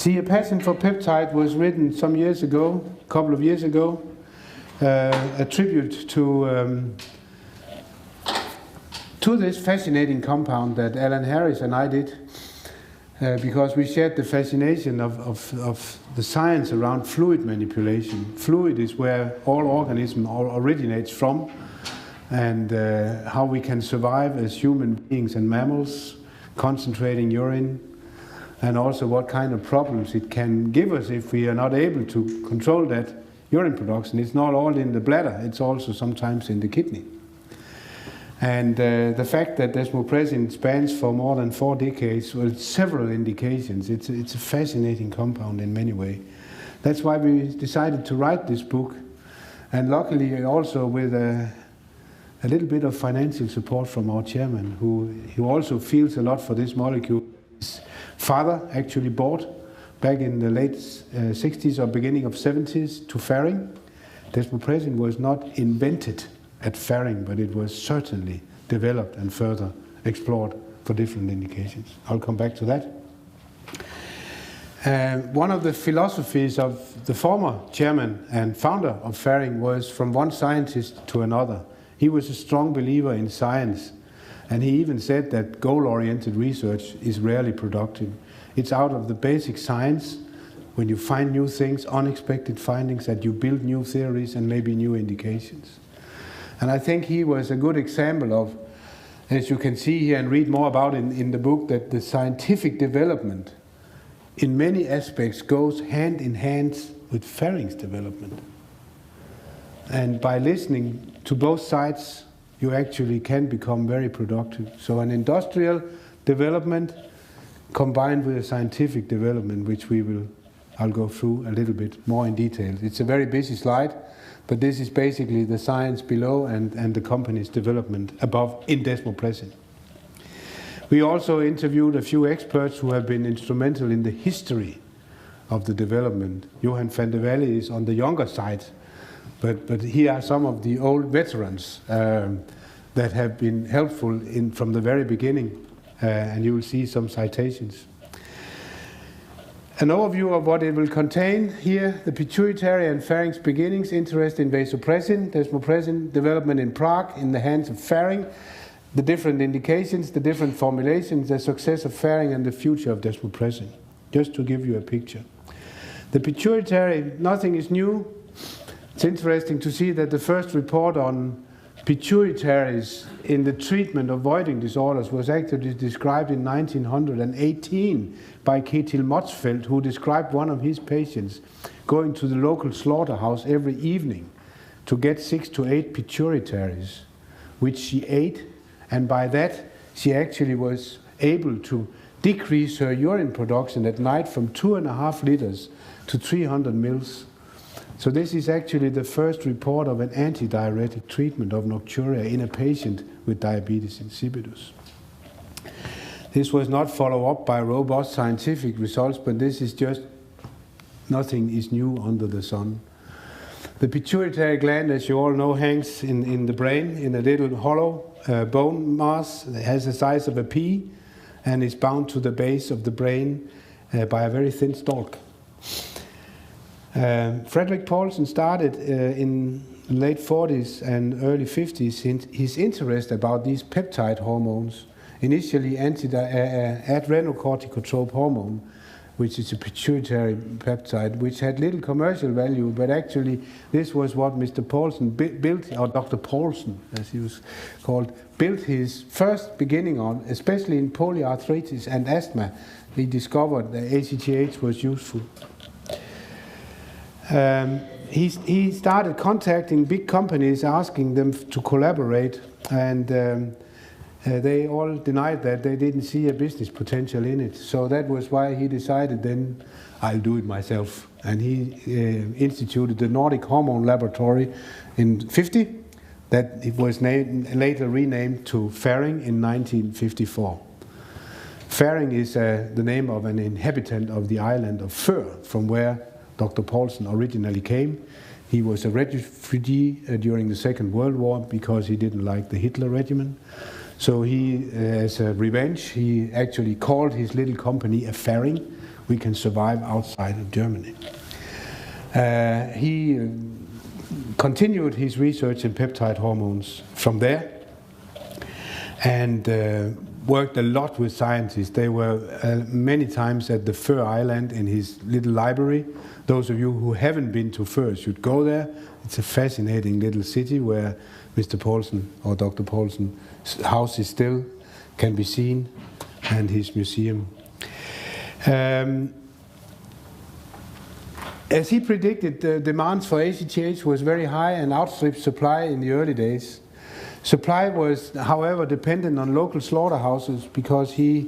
See, A Passion for Peptide was written some years ago, a couple of years ago, a tribute to this fascinating compound that Alan Harris and I did, because we shared the fascination of the science around fluid manipulation. Fluid is where all organism originates from, and how we can survive as human beings and mammals, concentrating urine, and also what kind of problems it can give us if we are not able to control that urine production. It's not all in the bladder, it's also sometimes in the kidney. And the fact that desmopressin spans for more than 4 decades with several indications, it's a fascinating compound in many ways. That's why we decided to write this book, and luckily also with a little bit of financial support from our chairman, who also feels a lot for this molecule. His father actually bought, back in the late 60s or beginning of 70s, to Ferring. Desmopressin was not invented at Ferring, but it was certainly developed and further explored for different indications. I'll come back to that. One of the philosophies of the former chairman and founder of Ferring was from one scientist to another. He was a strong believer in science, and he even said that goal-oriented research is rarely productive. It's out of the basic science, when you find new things, unexpected findings, that you build new theories and maybe new indications. And I think he was a good example of, as you can see here and read more about in the book, that the scientific development in many aspects goes hand in hand with Ferring's development. And by listening to both sides, you actually can become very productive. So an industrial development combined with a scientific development, which I'll go through a little bit more in detail. It's a very busy slide, but this is basically the science below and the company's development above in desmopressin. We also interviewed a few experts who have been instrumental in the history of the development. Johan van der Walle is on the younger side, but here are some of the old veterans that have been helpful from the very beginning, and you will see some citations. An overview of what it will contain here: the pituitary and Ferring's beginnings, interest in vasopressin, desmopressin, development in Prague in the hands of Ferring, the different indications, the different formulations, the success of Ferring, and the future of desmopressin, just to give you a picture. The pituitary, nothing is new. It's interesting to see that the first report on pituitaries in the treatment of voiding disorders was actually described in 1918 by Ketil Motzfeldt, who described one of his patients going to the local slaughterhouse every evening to get 6 to 8 pituitaries, which she ate, and by that she actually was able to decrease her urine production at night from 2.5 liters to 300 mils. So this is actually the first report of an antidiuretic treatment of nocturia in a patient with diabetes insipidus. This was not followed up by robust scientific results, but this is just, nothing is new under the sun. The pituitary gland, as you all know, hangs in the brain in a little hollow bone mass. It has the size of a pea and is bound to the base of the brain by a very thin stalk. Frederick Paulsen started in the late 40s and early 50s his interest about these peptide hormones, initially adrenocorticotrope hormone, which is a pituitary peptide, which had little commercial value, but actually this was what Mr. Paulsen built, or Dr. Paulsen, as he was called, built his first beginning on, especially in polyarthritis and asthma. He discovered that ACTH was useful. He started contacting big companies, asking them to collaborate, and they all denied that. They didn't see a business potential in it. So that was why he decided then, I'll do it myself. And he instituted the Nordic Hormone Laboratory in 1950. That it was later renamed to Ferring in 1954. Ferring is the name of an inhabitant of the island of Før, from where Dr. Paulsen originally came. He was a refugee during the Second World War because he didn't like the Hitler regime. So he, as a revenge, he actually called his little company a Ferring, we can survive outside of Germany. He continued his research in peptide hormones from there, and worked a lot with scientists. They were many times at the Fur Island in his little library. Those of you who haven't been to Fur should go there. It's a fascinating little city where Mr. Poulsen or Dr. Poulsen's house is still can be seen, and his museum. As he predicted, the demands for ACTH was very high and outstripped supply in the early days. Supply was, however, dependent on local slaughterhouses, because he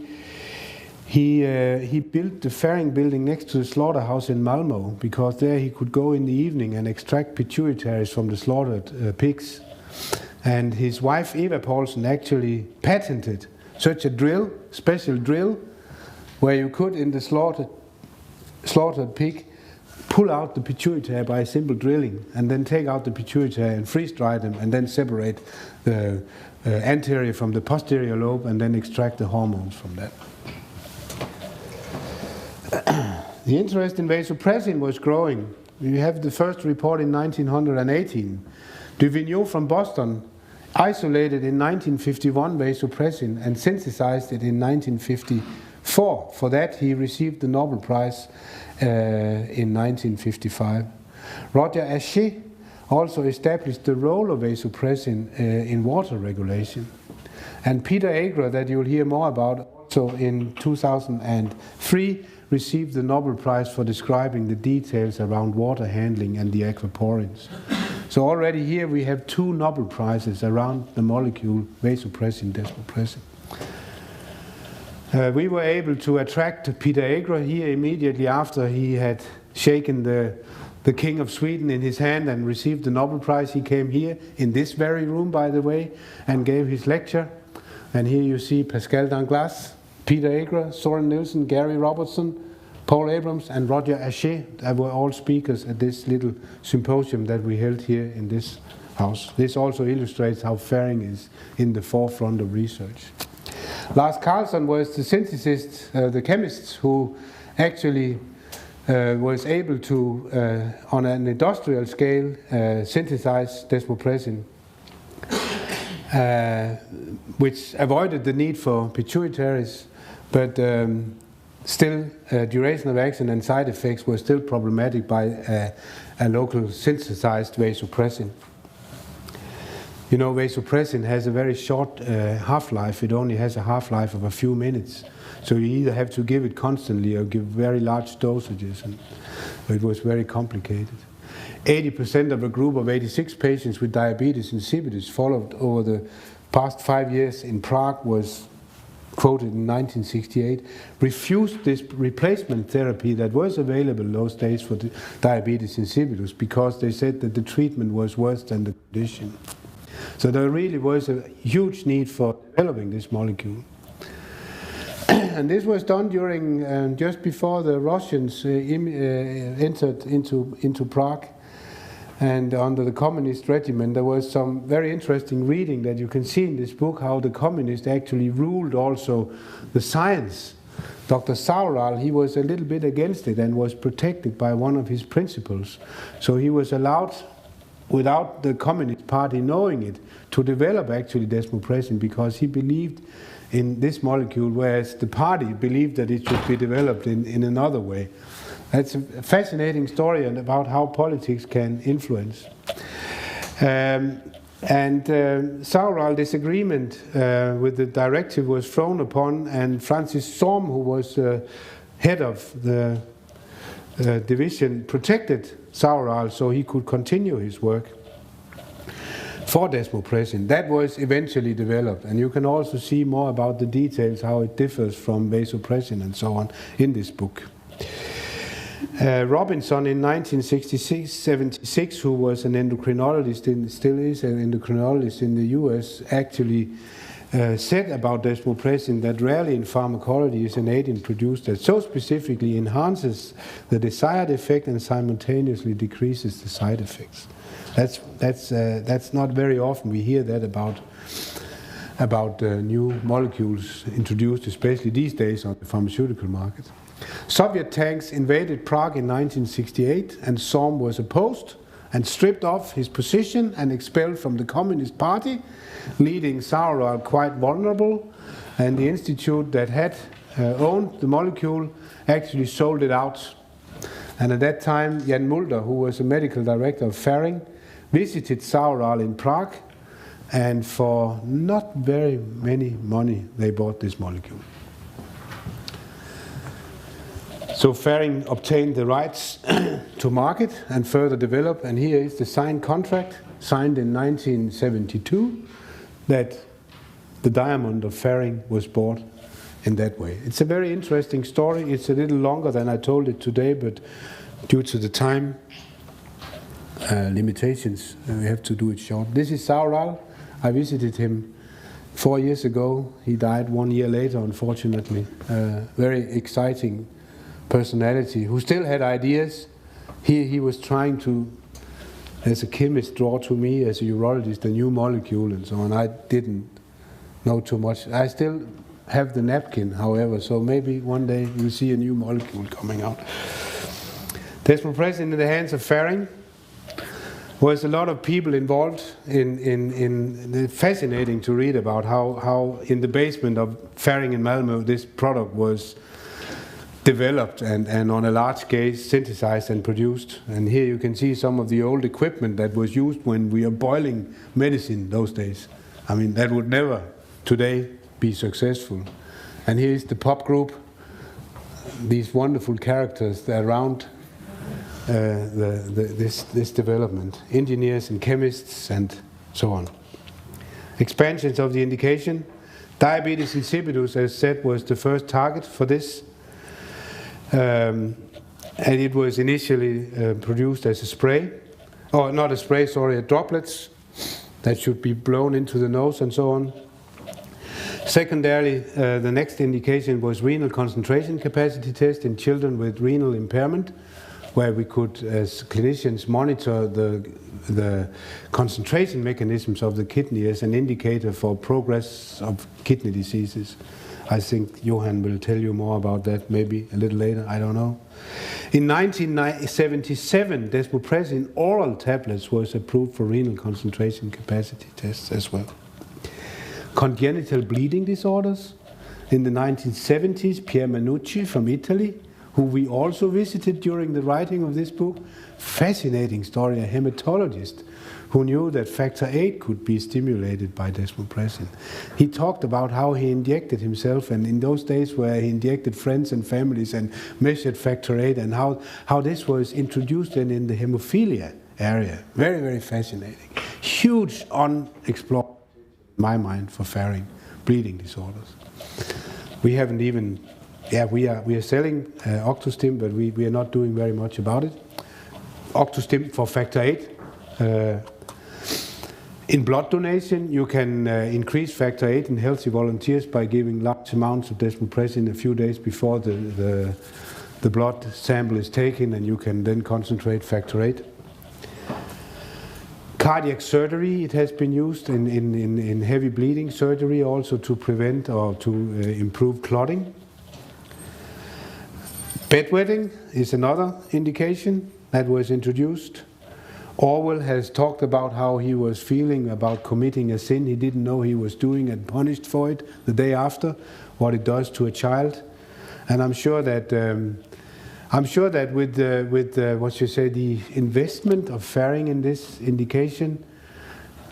built the fairing building next to the slaughterhouse in Malmö, because there he could go in the evening and extract pituitaries from the slaughtered pigs. And his wife Eva Poulsen actually patented such a drill, special drill, where you could, in the slaughtered pig, pull out the pituitary by simple drilling, and then take out the pituitary and freeze dry them, and then separate the anterior from the posterior lobe, and then extract the hormones from that. The interest in vasopressin was growing. We have the first report in 1918. Duvigneau from Boston isolated in 1951 vasopressin and synthesized it in 1954. For that he received the Nobel Prize in 1955. Roger Aché also established the role of vasopressin in water regulation. And Peter Agra, that you'll hear more about, also in 2003 received the Nobel Prize for describing the details around water handling and the aquaporins. So already here we have 2 Nobel Prizes around the molecule vasopressin, desmopressin. We were able to attract Peter Agra here immediately after he had shaken the King of Sweden in his hand and received the Nobel Prize. He came here in this very room, by the way, and gave his lecture. And here you see Pascal Danglas, Peter Agra, Soren Nielsen, Gary Robertson, Paul Abrams, and Roger Aché. They were all speakers at this little symposium that we held here in this house. This also illustrates how fairing is in the forefront of research. Lars Carlson was the synthesist, the chemist who actually was able to, on an industrial scale, synthesize desmopressin, which avoided the need for pituitaries, but still duration of action and side effects were still problematic by a local synthesized vasopressin. You know, vasopressin has a very short half-life. It only has a half-life of a few minutes. So you either have to give it constantly or give very large dosages. And it was very complicated. 80% of a group of 86 patients with diabetes insipidus followed over the past 5 years in Prague was quoted in 1968, refused this replacement therapy that was available those days for the diabetes insipidus, because they said that the treatment was worse than the condition. So there really was a huge need for developing this molecule. And this was done during, just before the Russians entered into Prague. And under the communist regime, there was some very interesting reading that you can see in this book, how the communists actually ruled also the science. Dr. Saural, he was a little bit against it and was protected by one of his principals. So he was allowed, without the Communist Party knowing it, to develop actually desmopressin, because he believed in this molecule, whereas the party believed that it should be developed in another way. That's a fascinating story and about how politics can influence. Saural disagreement with the directive was thrown upon, and Francis Sorm, who was head of the division, protected Saural so he could continue his work for desmopressin. That was eventually developed, and you can also see more about the details, how it differs from vasopressin and so on, in this book. Robinson in 1976, who was an endocrinologist and still is an endocrinologist in the US, actually said about desmopressin that rarely in pharmacology is an agent produced that so specifically enhances the desired effect and simultaneously decreases the side effects. That's not very often we hear that about new molecules introduced, especially these days on the pharmaceutical market. Soviet tanks invaded Prague in 1968, and Sohm was opposed and stripped off his position and expelled from the Communist Party, leaving Sauerland quite vulnerable, and the institute that had owned the molecule actually sold it out. And at that time, Jan Mulder, who was a medical director of Ferring, visited Sauerland in Prague, and for not very many money, they bought this molecule. So Ferring obtained the rights to market and further develop, and here is the signed contract, signed in 1972, that the diamond of Ferring was bought in that way. It's a very interesting story. It's a little longer than I told it today, but due to the time limitations, we have to do it short. This is Sauerland. I visited him 4 years ago. He died 1 year later, unfortunately. Very exciting personality who still had ideas. He was trying to, as a chemist, draw to me, as a urologist, a new molecule and so on. I didn't know too much. I still have the napkin, however, so maybe one day you'll see a new molecule coming out. Desmopressin in the hands of Ferring. Was a lot of people involved in fascinating to read about how in the basement of Ferring in Malmö this product was developed and on a large scale synthesized and produced. And here you can see some of the old equipment that was used when we are boiling medicine those days. I mean, that would never today be successful. And here is the pop group, these wonderful characters around this development, engineers and chemists and so on. Expansions of the indication. Diabetes insipidus, as said, was the first target for this, and it was initially produced as a spray, or not a spray, sorry, droplets that should be blown into the nose and so on. Secondarily, the next indication was renal concentration capacity test in children with renal impairment, where we could, as clinicians, monitor the concentration mechanisms of the kidney as an indicator for progress of kidney diseases. I think Johan will tell you more about that maybe a little later, I don't know. In 1977, desmopressin oral tablets was approved for renal concentration capacity tests as well. Congenital bleeding disorders. In the 1970s, Pier Manucci from Italy, who we also visited during the writing of this book. Fascinating story, a hematologist who knew that factor VIII could be stimulated by desmopressin. He talked about how he injected himself, and in those days where he injected friends and families and measured factor VIII, and how this was introduced in the hemophilia area. Very, very fascinating. Huge unexplored, in my mind, for Ferring bleeding disorders. We haven't even, we are selling Octostim, but we are not doing very much about it. Octostim for factor VIII. In blood donation, you can increase factor VIII in healthy volunteers by giving large amounts of desmopressin a few days before the blood sample is taken, and you can then concentrate factor VIII. Cardiac surgery, it has been used in heavy bleeding surgery also to prevent or to improve clotting. Bedwetting is another indication that was introduced. Orwell has talked about how he was feeling about committing a sin he didn't know he was doing and punished for it the day after, what it does to a child. And I'm sure that with what you say, the investment of Ferring in this indication,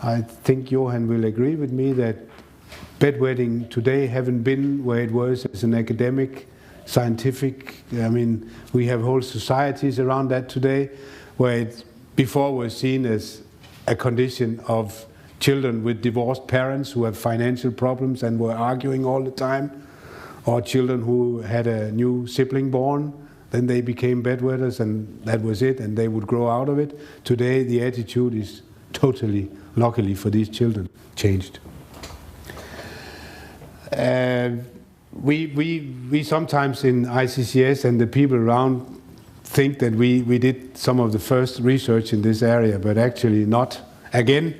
I think Johan will agree with me that bedwetting today haven't been where it was as an academic, scientific. I mean, we have whole societies around that today, where it before was seen as a condition of children with divorced parents who have financial problems and were arguing all the time, or children who had a new sibling born. Then they became bedwetters and that was it, and they would grow out of it. Today the attitude is totally, luckily for these children, changed. We sometimes in ICCS and the people around think that we did some of the first research in this area, but actually not. Again,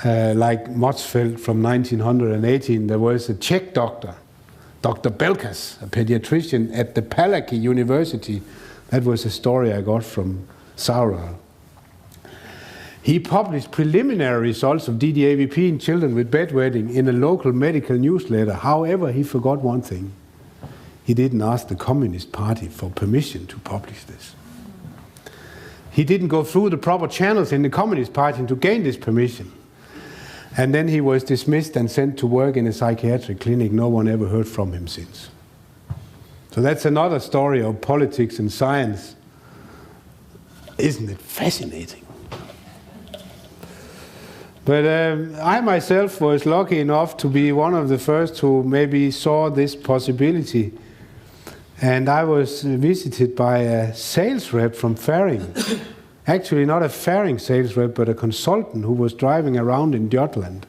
like Motzfeldt from 1918, there was a Czech doctor Dr. Belkas, a pediatrician at the Palacky University. That was a story I got from Saural. He published preliminary results of DDAVP in children with bedwetting in a local medical newsletter. However, he forgot one thing. He didn't ask the Communist Party for permission to publish this. He didn't go through the proper channels in the Communist Party to gain this permission. And then he was dismissed and sent to work in a psychiatric clinic. No one ever heard from him since. So that's another story of politics and science. Isn't it fascinating? But I myself was lucky enough to be one of the first who maybe saw this possibility. And I was visited by a sales rep from Ferring. Actually, not a Ferring sales rep, but a consultant who was driving around in Jutland.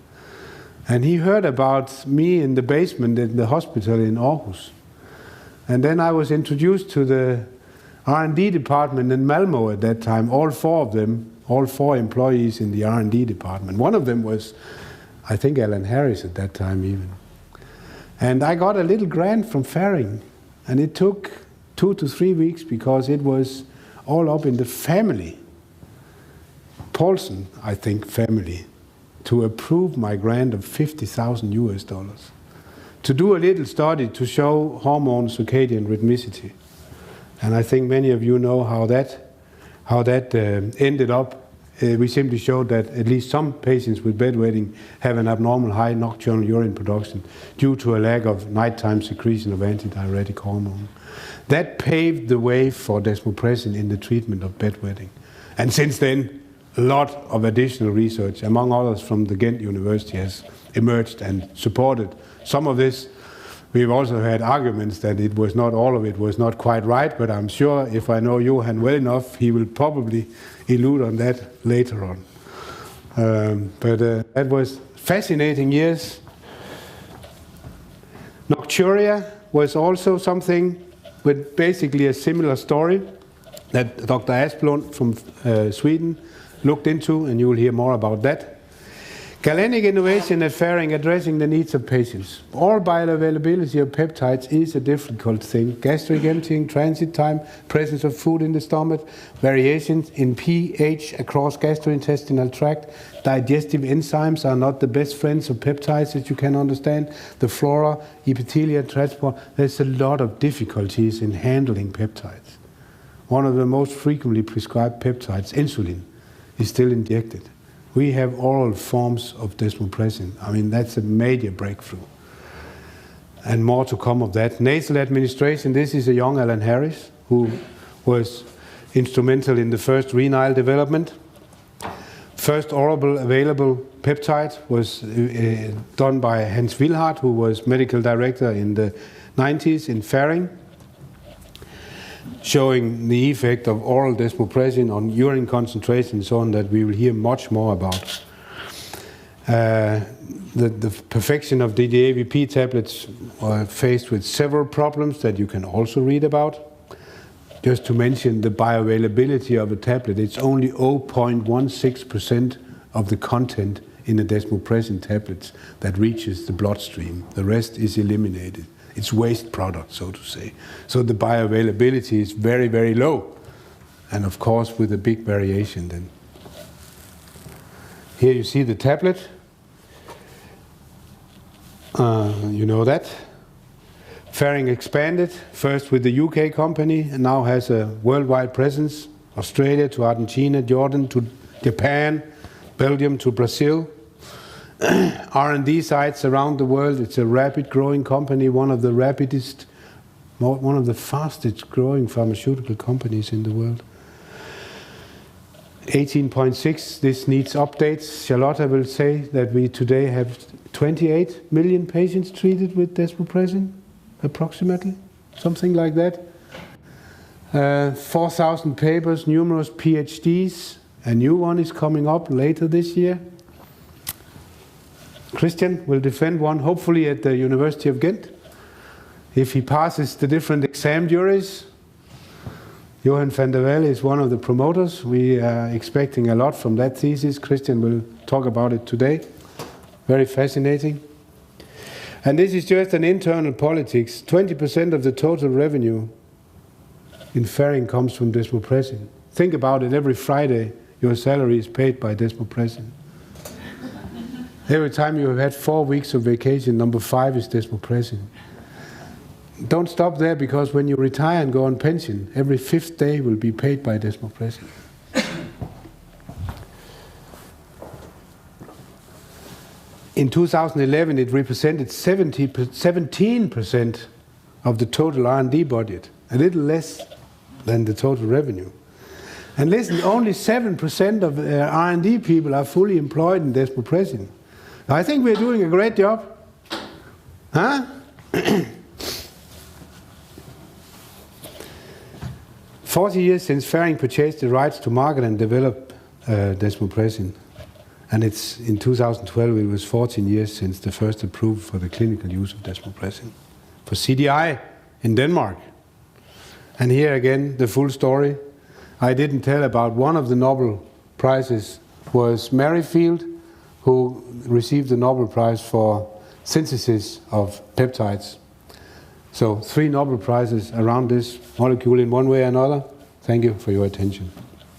And he heard about me in the basement in the hospital in Aarhus. And then I was introduced to the R&D department in Malmö at that time, all four of them, all four employees in the R&D department. One of them was, I think, Alan Harris at that time even. And I got a little grant from Ferring. And it took 2 to 3 weeks because it was all up in the family, Paulson, I think, family, to approve my grant of $50,000 to do a little study to show hormone circadian rhythmicity. And I think many of you know how that ended up. We simply showed that at least some patients with bedwetting have an abnormal high nocturnal urine production due to a lack of nighttime secretion of antidiuretic hormone. That paved the way for desmopressin in the treatment of bedwetting. And since then, a lot of additional research, among others from the Ghent University, has emerged and supported some of this. We've also had arguments that it was not, all of it was not quite right, but I'm sure if I know Johan well enough, he will probably allude on that later on. That was fascinating years. Nocturia was also something with basically a similar story that Dr. Asplund from Sweden looked into, and you will hear more about that. Galenic innovation at Ferring addressing the needs of patients. Oral bioavailability of peptides is a difficult thing. Gastric emptying, transit time, presence of food in the stomach, variations in pH across gastrointestinal tract. Digestive enzymes are not the best friends of peptides, as you can understand. The flora, epithelial transport, there's a lot of difficulties in handling peptides. One of the most frequently prescribed peptides, insulin, is still injected. We have oral forms of desmopressin. I mean, that's a major breakthrough. And more to come of that. Nasal administration, this is a young Alan Harris, who was instrumental in the first renal development. First oral available peptide was done by Hans Wilhart, who was medical director in the 90s in Ferring, showing the effect of oral desmopressin on urine concentration and so on, that we will hear much more about. The perfection of the DDAVP tablets are faced with several problems that you can also read about. Just to mention the bioavailability of a tablet, it's only 0.16% of the content in the desmopressin tablets that reaches the bloodstream. The rest is eliminated. It's waste product, so to say. So the bioavailability is very, very low. And of course, with a big variation then. Here you see the tablet. You know that. Ferring expanded, first with the UK company, and now has a worldwide presence. Australia to Argentina, Jordan to Japan, Belgium to Brazil. R&D sites around the world. It's a rapid growing company, one of the rapidest, one of the fastest growing pharmaceutical companies in the world. 18.6, this needs updates. Charlotta will say that we today have 28 million patients treated with desmopressin, approximately, something like that. 4,000 papers, numerous PhDs. A new one is coming up later this year. Christian will defend one, hopefully at the University of Ghent. If he passes the different exam juries. Johan van der Velde is one of the promoters. We are expecting a lot from that thesis. Christian will talk about it today. Very fascinating. And this is just an internal politics. 20% of the total revenue in Ferring comes from desmopressin. Think about it, every Friday your salary is paid by desmopressin. Every time you have had 4 weeks of vacation, number 5 is desmopressin. Don't stop there, because when you retire and go on pension, every 5th day will be paid by desmopressin. In 2011, it represented 17% of the total R&D budget, a little less than the total revenue. And listen, only 7% of R&D people are fully employed in desmopressin. I think we're doing a great job. Huh? 40 years since Ferring purchased the rights to market and develop desmopressin. And it's in 2012, it was 14 years since the first approval for the clinical use of desmopressin for CDI in Denmark. And here again, the full story. I didn't tell about one of the Nobel Prizes was Merrifield, who received the Nobel Prize for synthesis of peptides. So 3 Nobel Prizes around this molecule in one way or another. Thank you for your attention.